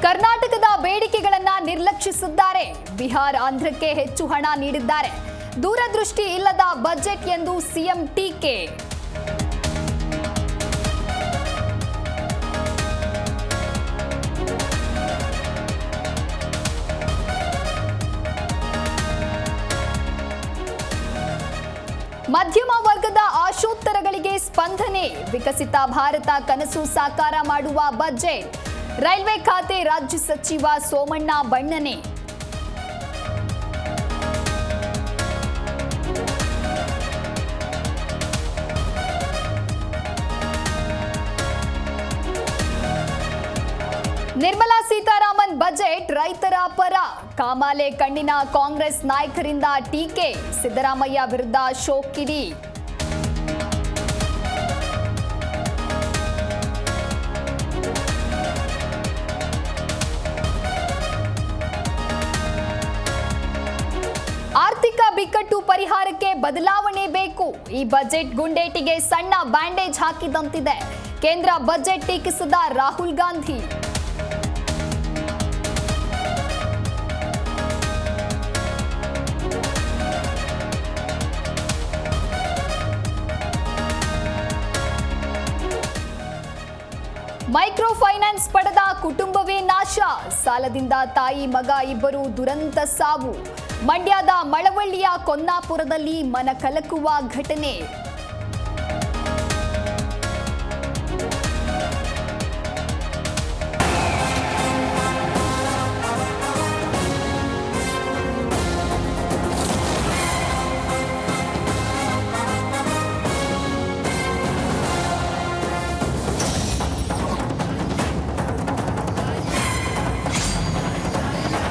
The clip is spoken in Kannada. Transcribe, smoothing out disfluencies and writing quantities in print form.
ಕರ್ನಾಟಕದ ಬೇಡಿಕೆಗಳನ್ನ ನಿರ್ಲಕ್ಷಿಸಿದ್ದಾರೆ. ಬಿಹಾರ ಆಂಧ್ರಕ್ಕೆ ಹೆಚ್ಚು ಹಣ ನೀಡಿದ್ದಾರೆ. ದೂರದೃಷ್ಟಿ ಇಲ್ಲದ ಬಜೆಟ್ ಎಂದು ಸಿಎಂ ಟೀಕೆ. ಮಧ್ಯಮ ವರ್ಗದ ಆಶೋತ್ತರಗಳಿಗೆ ಸ್ಪಂದನೆ. ವಿಕಸಿತ ಭಾರತ ಕನಸು ಸಾಕಾರ ಮಾಡುವ ಬಜೆಟ್. ರೈಲ್ವೆ ಖಾತೆ ರಾಜ್ಯ ಸಚಿವ ಸೋಮಣ್ಣ ಬಣ್ಣನೆ. ನಿರ್ಮಲಾ ಸೀತಾರಾಮನ್ ಬಜೆಟ್ ರೈತರ ಪರ. ಕಾಮಾಲೆ ಕಣ್ಣಿನ ಕಾಂಗ್ರೆಸ್ ನಾಯಕರಿಂದ ಟೀಕೆ. ಸಿದ್ದರಾಮಯ್ಯ ವಿರುದ್ಧ ಶೋಕಿಡಿ. ಆರ್ಥಿಕ ಬಿಕ್ಕಟ್ಟು ಪರಿಹಾರಕ್ಕೆ ಬದಲಾವಣೆ ಬೇಕು. ಈ ಬಜೆಟ್ ಗುಂಡೇಟಿಗೆ ಸಣ್ಣ ಬ್ಯಾಂಡೇಜ್ ಹಾಕಿದಂತಿದೆ. ಕೇಂದ್ರ ಬಜೆಟ್ ಟೀಕಿಸಿದ ರಾಹುಲ್ ಗಾಂಧಿ. ಮೈಕ್ರೋ ಫೈನಾನ್ಸ್ ಪಡೆದ ಕುಟುಂಬವೇ ನಾಶ. ಸಾಲದಿಂದ ತಾಯಿ ಮಗ ಇಬ್ಬರು ದುರಂತ ಸಾವು. ಮಂಡ್ಯದ ಮಳವಳ್ಳಿಯ ಕೊನ್ನಾಪುರದಲ್ಲಿ ಮನ ಕಲಕುವ ಘಟನೆ.